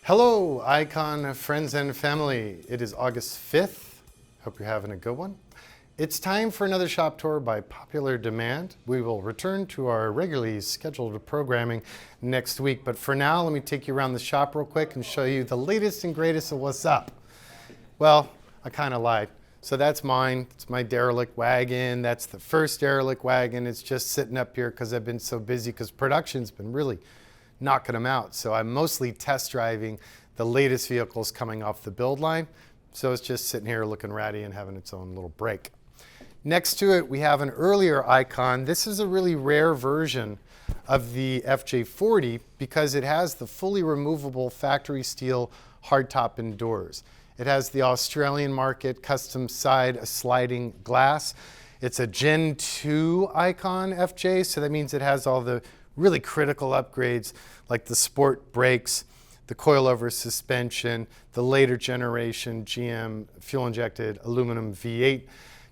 Hello, Icon friends and family. It is August 5th. Hope you're having a good one. It's time for another shop tour by popular demand. We will return to our regularly scheduled programming next week, but for now, let me take you around the shop real quick and show you the latest and greatest of what's up. Well, I kind of lied. So that's mine. It's my Derelict wagon. That's the first Derelict wagon. It's just sitting up here because I've been so busy because production's been really knocking them out. So I'm mostly test driving the latest vehicles coming off the build line. So it's just sitting here looking ratty and having its own little break. Next to it, we have an earlier Icon. This is a really rare version of the FJ40 because it has the fully removable factory steel hardtop and doors. It has the Australian market custom side sliding glass. It's a Gen 2 Icon FJ, so that means it has all the really critical upgrades like the sport brakes, the coilover suspension, the later generation GM fuel-injected aluminum V8.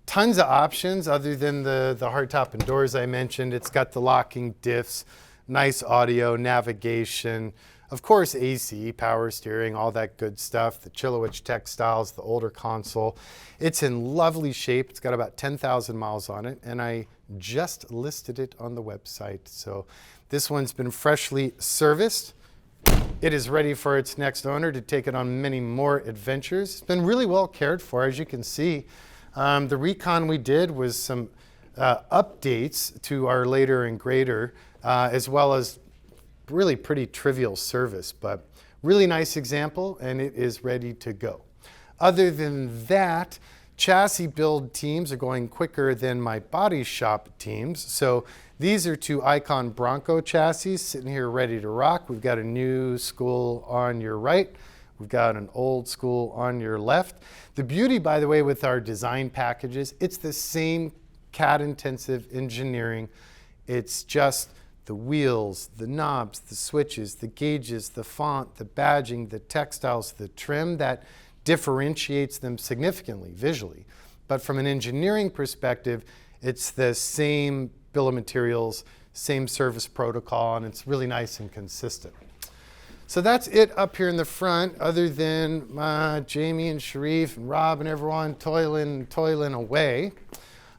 Tons of options other than the hardtop and doors I mentioned. It's got the locking diffs, nice audio, navigation, of course AC, power steering, all that good stuff, the Chilowich textiles, the older console. It's in lovely shape. It's got about 10,000 miles on it, and I just listed it on the website. So this one's been freshly serviced. It is ready for its next owner to take it on many more adventures. It's been really well cared for, as you can see. The recon we did was some updates to our later and greater, as well as really pretty trivial service, but really nice example, and it is ready to go. Other than that, chassis build teams are going quicker than my body shop teams. So these are two Icon Bronco chassis sitting here ready to rock. We've got a new school on your right. We've got an old school on your left. The beauty, by the way, with our design packages, it's the same CAD-intensive engineering. It's just the wheels, the knobs, the switches, the gauges, the font, the badging, the textiles, the trim that differentiates them significantly visually. But from an engineering perspective, it's the same bill of materials, same service protocol, and it's really nice and consistent. So that's it up here in the front, other than Jamie and Sharif and Rob and everyone toiling away.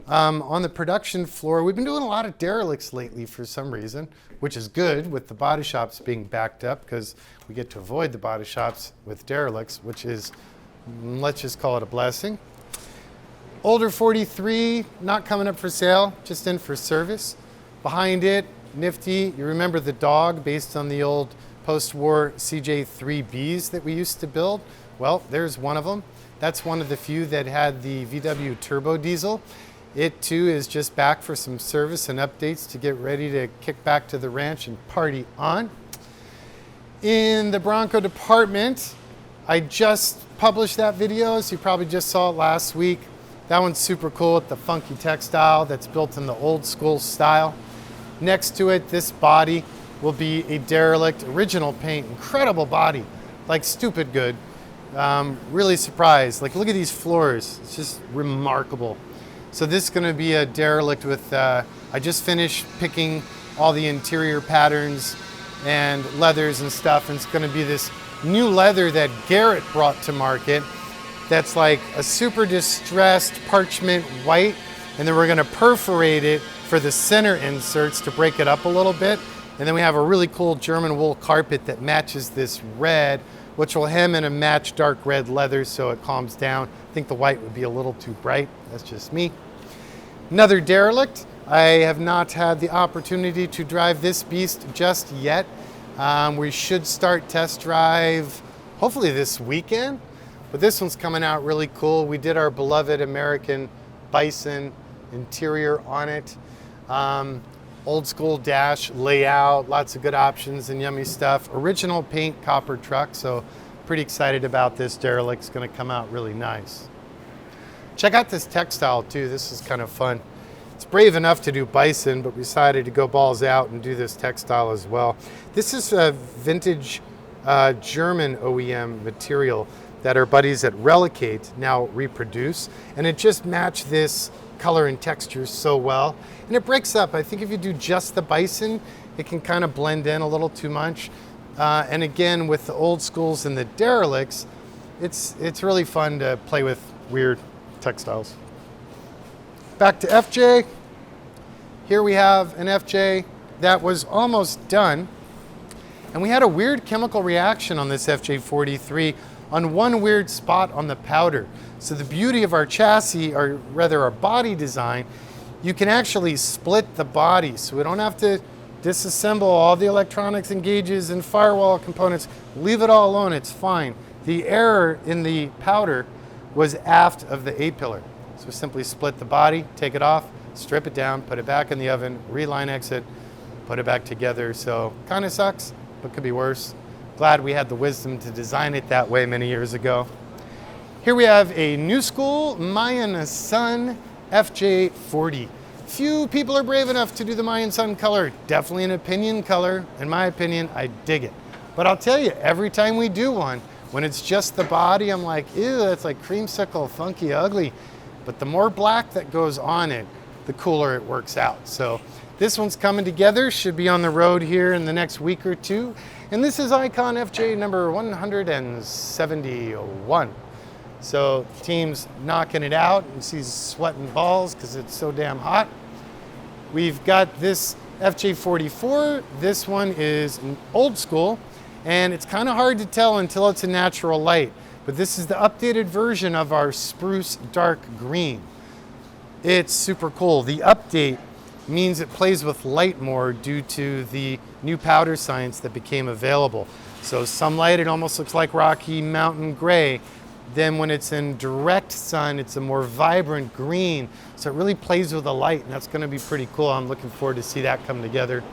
On the production floor, we've been doing a lot of derelicts lately for some reason, which is good with the body shops being backed up because we get to avoid the body shops with derelicts, which is, let's just call it a blessing. Older 43, not coming up for sale, just in for service. Behind it, nifty, you remember the dog based on the old post-war CJ3Bs that we used to build? Well, there's one of them. That's one of the few that had the VW turbo diesel. It too is just back for some service and updates to get ready to kick back to the ranch and party on. In the Bronco department, I just published that video, so you probably just saw it last week. That one's super cool with the funky textile that's built in the old school style. Next to it, this body will be a Derelict original paint, incredible body, like stupid good. Really surprised, like look at these floors, it's just remarkable. So this is going to be a Derelict with, I just finished picking all the interior patterns and leathers and stuff, and it's going to be this new leather that Garrett brought to market that's like a super distressed parchment white, and then we're going to perforate it for the center inserts to break it up a little bit. And then we have a really cool German wool carpet that matches this red, which will hem in a match dark red leather so it calms down. I think the white would be a little too bright. That's just me. Another Derelict. I have not had the opportunity to drive this beast just yet. We should start test drive hopefully this weekend, but this one's coming out really cool. We did our beloved American Bison interior on it. Old school dash layout, lots of good options and yummy stuff. Original paint copper truck, so pretty excited about this Derelict. It's going to come out really nice. Check out this textile too. This is kind of fun. It's brave enough to do Bison, but we decided to go balls out and do this textile as well. This is a vintage German OEM material that our buddies at Relicate now reproduce, and it just matched this color and texture so well. And it breaks up. I think if you do just the Bison, it can kind of blend in a little too much. And again, with the old schools and the derelicts, it's really fun to play with weird textiles. Back to FJ. Here we have an FJ that was almost done. And we had a weird chemical reaction on this FJ43 on one weird spot on the powder. So the beauty of our chassis, or rather our body design, you can actually split the body. So we don't have to disassemble all the electronics and gauges and firewall components. Leave it all alone, it's fine. The error in the powder was aft of the A-pillar. So simply split the body, take it off, strip it down, put it back in the oven, reline exit, put it back together. So kind of sucks, but could be worse. Glad we had the wisdom to design it that way many years ago. Here we have a new school Mayan Sun FJ40. Few people are brave enough to do the Mayan Sun color. Definitely an opinion color. In my opinion, I dig it. But I'll tell you, every time we do one, when it's just the body, I'm like, ew, that's like creamsicle, funky, ugly. But the more black that goes on it, the cooler it works out. So this one's coming together, should be on the road here in the next week or two. And this is Icon FJ number 171. So team's knocking it out, and she's sweating balls because it's so damn hot. We've got this FJ44. This one is an old school, and it's kind of hard to tell until it's a natural light. But this is the updated version of our spruce dark green. It's super cool. The update means it plays with light more due to the new powder science that became available. So some light, it almost looks like Rocky Mountain gray. Then when it's in direct sun, it's a more vibrant green. So it really plays with the light, and that's gonna be pretty cool. I'm looking forward to see that come together.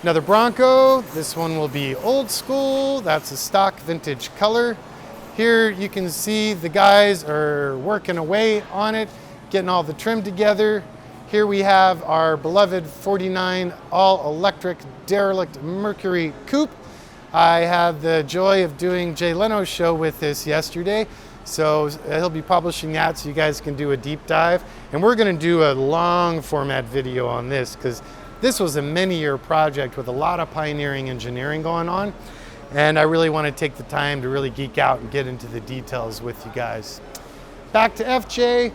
Another Bronco. This one will be old school. That's a stock vintage color. Here you can see the guys are working away on it, getting all the trim together. Here we have our beloved 49 all-electric Derelict Mercury Coupe. I had the joy of doing Jay Leno's show with this yesterday, so he'll be publishing that so you guys can do a deep dive. And we're going to do a long format video on this because this was a many-year project with a lot of pioneering engineering going on, and I really want to take the time to really geek out and get into the details with you guys. Back to FJ.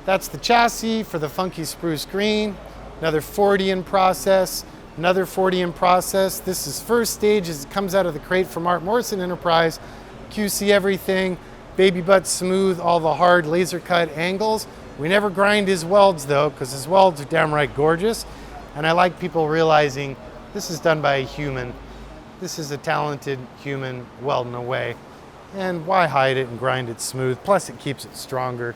That's the chassis for the funky spruce green. Another 40 in process. Another 40 in process. This is first stage as it comes out of the crate from Art Morrison Enterprise. QC everything, baby butt smooth, all the hard laser cut angles. We never grind his welds though, because his welds are downright gorgeous. And I like people realizing this is done by a human. This is a talented human welding away. And why hide it and grind it smooth? Plus it keeps it stronger.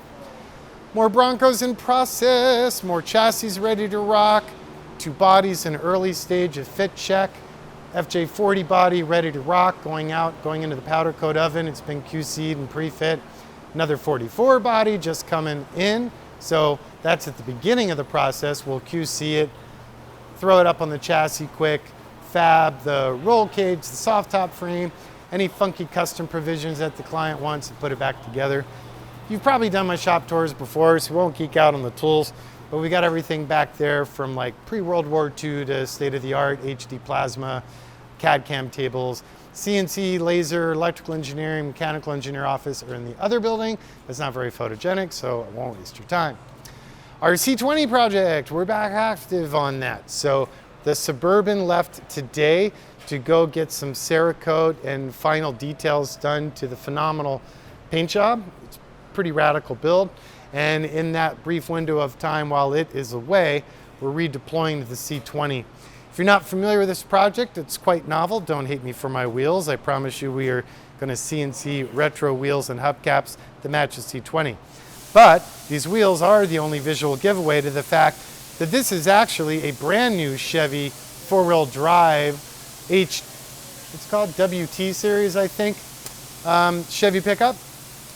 More Broncos in process, more chassis ready to rock. Two bodies in early stage of fit check. FJ40 body ready to rock, going into the powder coat oven. It's been QC'd and pre-fit. Another 44 body just coming in. So that's at the beginning of the process. We'll QC it, throw it up on the chassis quick, fab the roll cage, the soft top frame, any funky custom provisions that the client wants, and put it back together. You've probably done my shop tours before, so we won't geek out on the tools. But we got everything back there from like pre-World War II to state-of-the-art HD plasma, CAD CAM tables, CNC, laser, electrical engineering, mechanical engineer office are in the other building. It's not very photogenic, so I won't waste your time. Our C20 project, we're back active on that. So the Suburban left today to go get some Cerakote and final details done to the phenomenal paint job. It's a pretty radical build. And in that brief window of time while it is away, we're redeploying to the C20. If you're not familiar with this project, it's quite novel. Don't hate me for my wheels. I promise you we are going to CNC retro wheels and hubcaps to match the C20. But these wheels are the only visual giveaway to the fact that this is actually a brand new Chevy four-wheel drive it's called WT series, I think, Chevy pickup.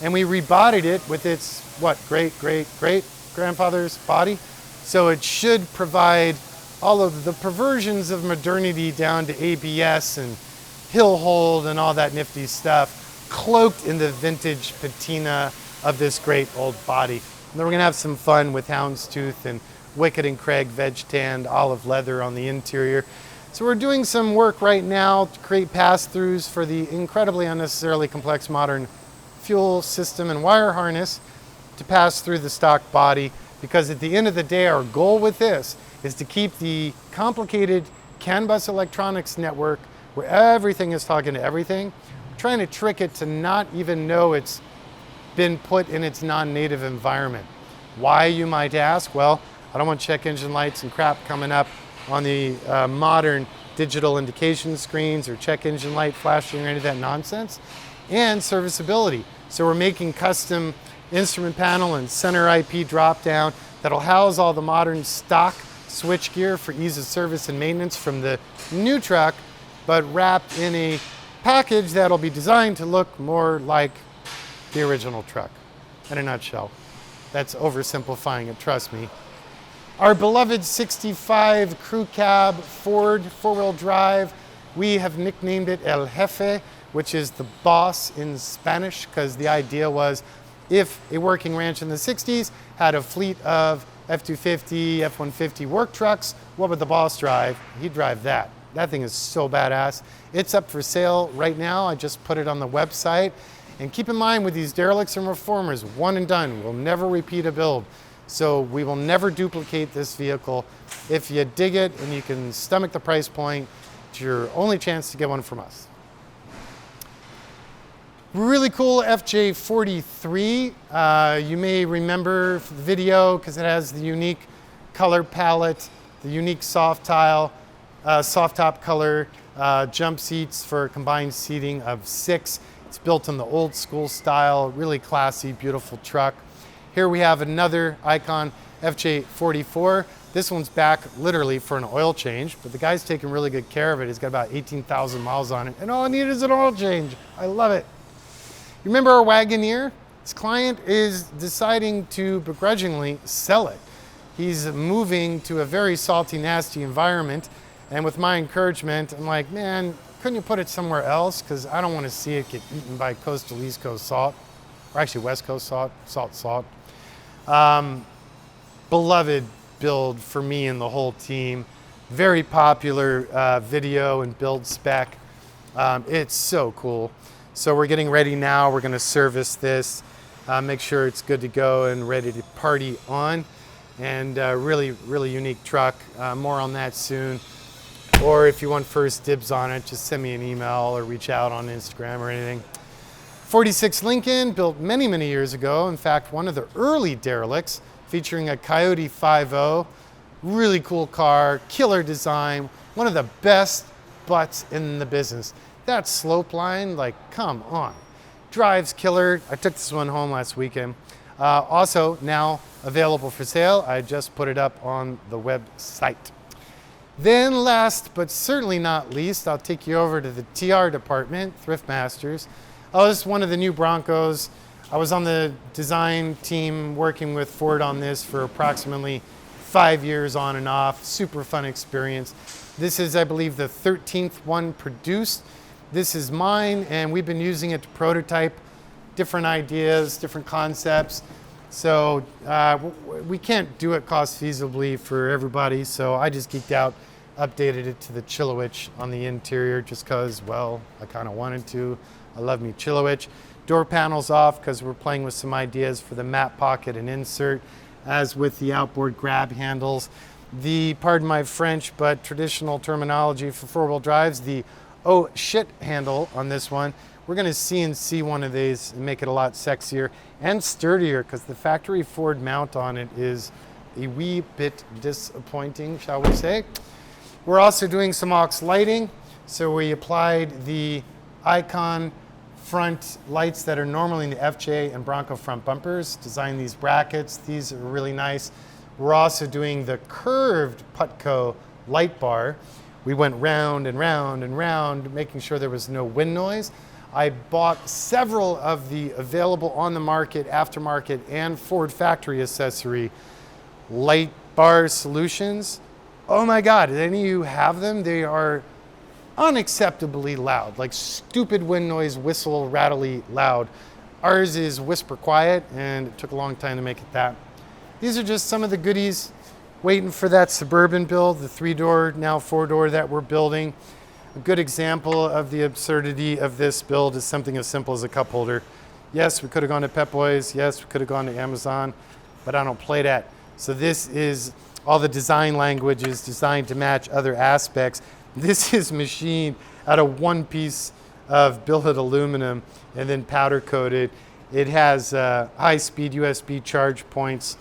And we rebodied it with its, great-great-great-grandfather's body. So it should provide all of the perversions of modernity down to ABS and hill hold and all that nifty stuff, cloaked in the vintage patina of this great old body. And then we're gonna have some fun with houndstooth and Wicked and Craig veg tanned olive leather on the interior. So we're doing some work right now to create pass-throughs for the incredibly unnecessarily complex modern fuel system and wire harness to pass through the stock body, because at the end of the day, our goal with this is to keep the complicated CAN bus electronics network where everything is talking to everything, trying to trick it to not even know it's been put in its non-native environment. Why, you might ask? Well, I don't want check engine lights and crap coming up on the modern digital indication screens or check engine light flashing or any of that nonsense, and serviceability. So we're making custom instrument panel and center IP drop down that'll house all the modern stock switch gear for ease of service and maintenance from the new truck, but wrapped in a package that'll be designed to look more like the original truck. In a nutshell. That's oversimplifying it, trust me. Our beloved 65 crew cab Ford 4-wheel drive, we have nicknamed it El Jefe, which is the boss in Spanish, because the idea was if a working ranch in the 60s had a fleet of F-250, F-150 work trucks, what would the boss drive? He'd drive that. That thing is so badass. It's up for sale right now. I just put it on the website. And keep in mind with these derelicts and reformers, one and done. We'll never repeat a build. So we will never duplicate this vehicle. If you dig it and you can stomach the price point, it's your only chance to get one from us. Really cool FJ43. You may remember the video because it has the unique color palette, the unique soft top color, jump seats for combined seating of 6. It's built in the old school style, really classy, beautiful truck. Here we have another Icon FJ44. This one's back literally for an oil change, but the guy's taking really good care of it. He's got about 18,000 miles on it, and all I need is an oil change. I love it. You remember our Wagoneer? This client is deciding to begrudgingly sell it. He's moving to a very salty, nasty environment, and with my encouragement, I'm like, man, couldn't you put it somewhere else? Because I don't want to see it get eaten by coastal East Coast salt, or actually West Coast salt. Beloved build for me and the whole team. Very popular video and build spec. It's so cool. So we're getting ready now. We're going to service this, make sure it's good to go and ready to party on. And really, really unique truck. More on that soon. Or if you want first dibs on it, just send me an email or reach out on Instagram or anything. 46 Lincoln, built many, many years ago. In fact, one of the early derelicts, featuring a Coyote 5.0. Really cool car, killer design, one of the best butts in the business. That slope line, like, come on. Drives killer. I took this one home last weekend. Also now available for sale. I just put it up on the website. Then last but certainly not least, I'll take you over to the TR department, Thriftmasters. Oh, this is one of the new Broncos. I was on the design team working with Ford on this for approximately 5 years on and off. Super fun experience. This is, I believe, the 13th one produced. This is mine, and we've been using it to prototype different ideas, different concepts. So we can't do it cost feasibly for everybody, so I just geeked out, updated it to the Chillowich on the interior just because, well, I kind of wanted to. I love me Chillowich. Door panels off because we're playing with some ideas for the map pocket and insert, as with the outboard grab handles. The, pardon my French, but traditional terminology for four-wheel drives, the oh shit handle on this one. We're going to CNC one of these and make it a lot sexier and sturdier because the factory Ford mount on it is a wee bit disappointing, shall we say. We're also doing some aux lighting. So we applied the Icon front lights that are normally in the FJ and Bronco front bumpers, designed these brackets. These are really nice. We're also doing the curved Putco light bar. We went round and round and round, making sure there was no wind noise. I bought several of the available on the market, aftermarket, and Ford factory accessory light bar solutions. Oh my God, did any of you have them? They are unacceptably loud, like stupid wind noise, whistle, rattly loud. Ours is whisper quiet, and it took a long time to make it that. These are just some of the goodies Waiting for that Suburban build, the 3-door, now 4-door that we're building. A good example of the absurdity of this build is something as simple as a cup holder. Yes, we could have gone to Pep Boys. Yes, we could have gone to Amazon, but I don't play that. So this is, all the design language is designed to match other aspects. This is machined out of one piece of billet aluminum and then powder coated. It has high-speed USB charge points,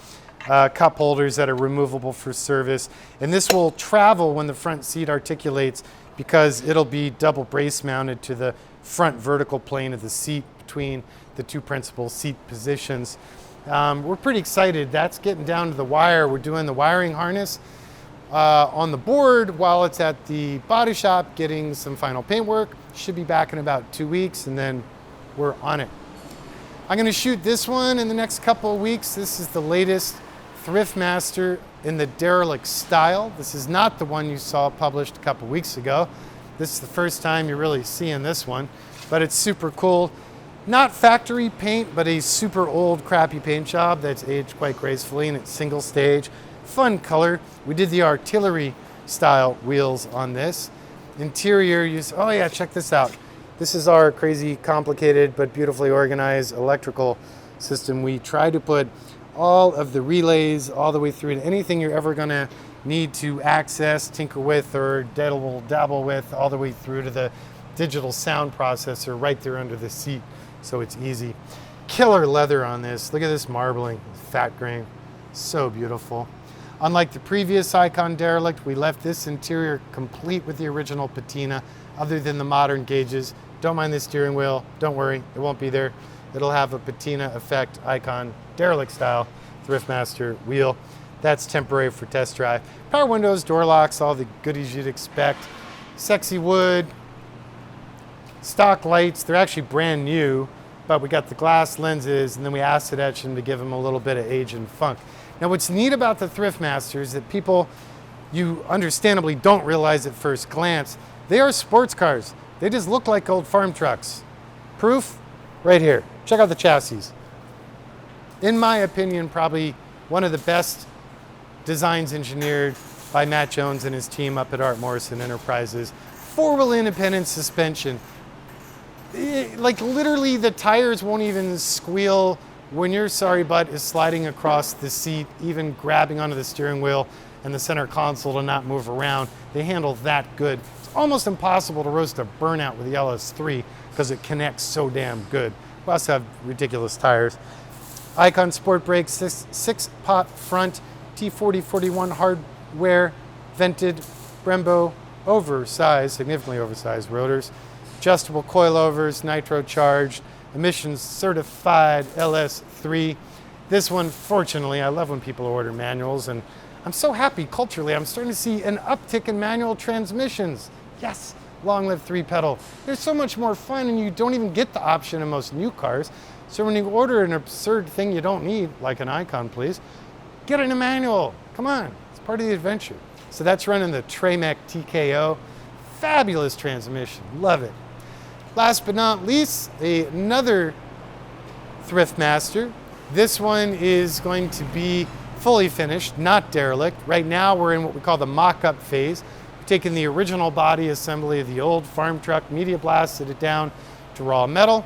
cup holders that are removable for service. And this will travel when the front seat articulates because it'll be double brace mounted to the front vertical plane of the seat between the two principal seat positions. We're pretty excited. That's getting down to the wire. We're doing the wiring harness on the board while it's at the body shop getting some final paint work. Should be back in about 2 weeks and then we're on it. I'm going to shoot this one in the next couple of weeks. This is the latest Thriftmaster in the Derelict style. This is not the one you saw published a couple weeks ago. This is the first time you're really seeing this one, but it's super cool. Not factory paint, but a super old crappy paint job that's aged quite gracefully, and it's single stage. Fun color. We did the artillery style wheels on this. Interior, oh yeah, check this out. This is our crazy complicated but beautifully organized electrical system. We try to put all of the relays all the way through to anything you're ever going to need to access, tinker with, or dabble with, all the way through to the digital sound processor right there under the seat, so it's easy. Killer leather on this. Look at this marbling, fat grain, so beautiful. Unlike the previous Icon Derelict, we left this interior complete with the original patina, other than the modern gauges. Don't mind the steering wheel, don't worry, it won't be there. It'll have a patina effect Icon Derelict style Thriftmaster wheel. That's temporary for test drive. Power windows, door locks, all the goodies you'd expect. Sexy wood, stock lights, they're actually brand new, but we got the glass lenses and then we acid etch them to give them a little bit of age and funk. Now what's neat about the Thriftmaster is that people, you understandably don't realize at first glance, they are sports cars. They just look like old farm trucks. Proof? Right here. Check out the chassis. In my opinion, probably one of the best designs engineered by Matt Jones and his team up at Art Morrison Enterprises. 4-wheel independent suspension. Like literally the tires won't even squeal when your sorry butt is sliding across the seat, even grabbing onto the steering wheel and the center console to not move around. They handle that good. It's almost impossible to roast a burnout with the LS3 because it connects so damn good. We also have ridiculous tires. Icon Sport Brakes, 6-pot front, T4041 hardware, vented, Brembo, oversized, significantly oversized rotors, adjustable coilovers, nitro charged, emissions certified LS3. This one, fortunately, I love when people order manuals, and I'm so happy culturally. I'm starting to see an uptick in manual transmissions. Yes, long live 3-pedal. They're so much more fun, and you don't even get the option in most new cars. So when you order an absurd thing you don't need, like an Icon, please, get in a manual. Come on, it's part of the adventure. So that's running the Tremec TKO. Fabulous transmission, love it. Last but not least, another Thriftmaster. This one is going to be fully finished, not derelict. Right now we're in what we call the mock-up phase. We've taken the original body assembly of the old farm truck, media blasted it down to raw metal,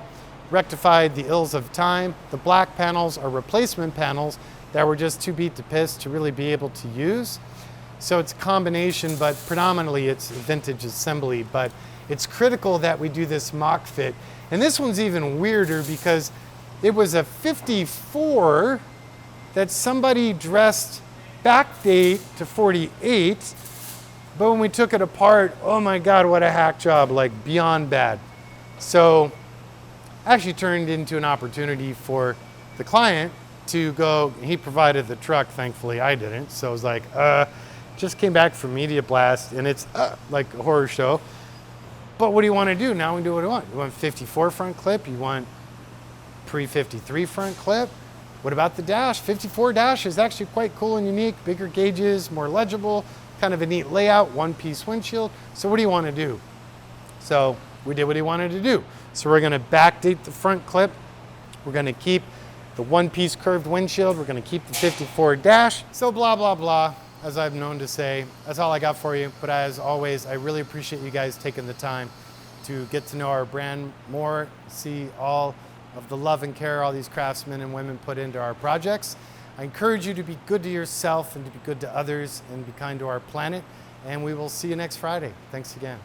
rectified the ills of time. The black panels are replacement panels that were just too beat to piss to really be able to use. So it's a combination, but predominantly it's vintage assembly, but it's critical that we do this mock fit. And this one's even weirder because it was a 54 that somebody dressed backdate to 48, but when we took it apart, oh my God, what a hack job, like beyond bad. So actually turned into an opportunity for the client to go, he provided the truck, thankfully I didn't. So I was like, just came back from Media Blast and it's like a horror show. But what do you want to do? Now we do what we want. You want 54 front clip? You want pre-53 front clip? What about the dash? 54 dash is actually quite cool and unique. Bigger gauges, more legible, kind of a neat layout, one-piece windshield. So what do you want to do? So we did what he wanted to do. So we're going to backdate the front clip. We're going to keep the one-piece curved windshield. We're going to keep the 54 dash. So blah, blah, blah. as I'm known to say, that's all I got for you. But as always, I really appreciate you guys taking the time to get to know our brand more, see all of the love and care all these craftsmen and women put into our projects. I encourage you to be good to yourself and to be good to others and be kind to our planet. And we will see you next Friday. Thanks again.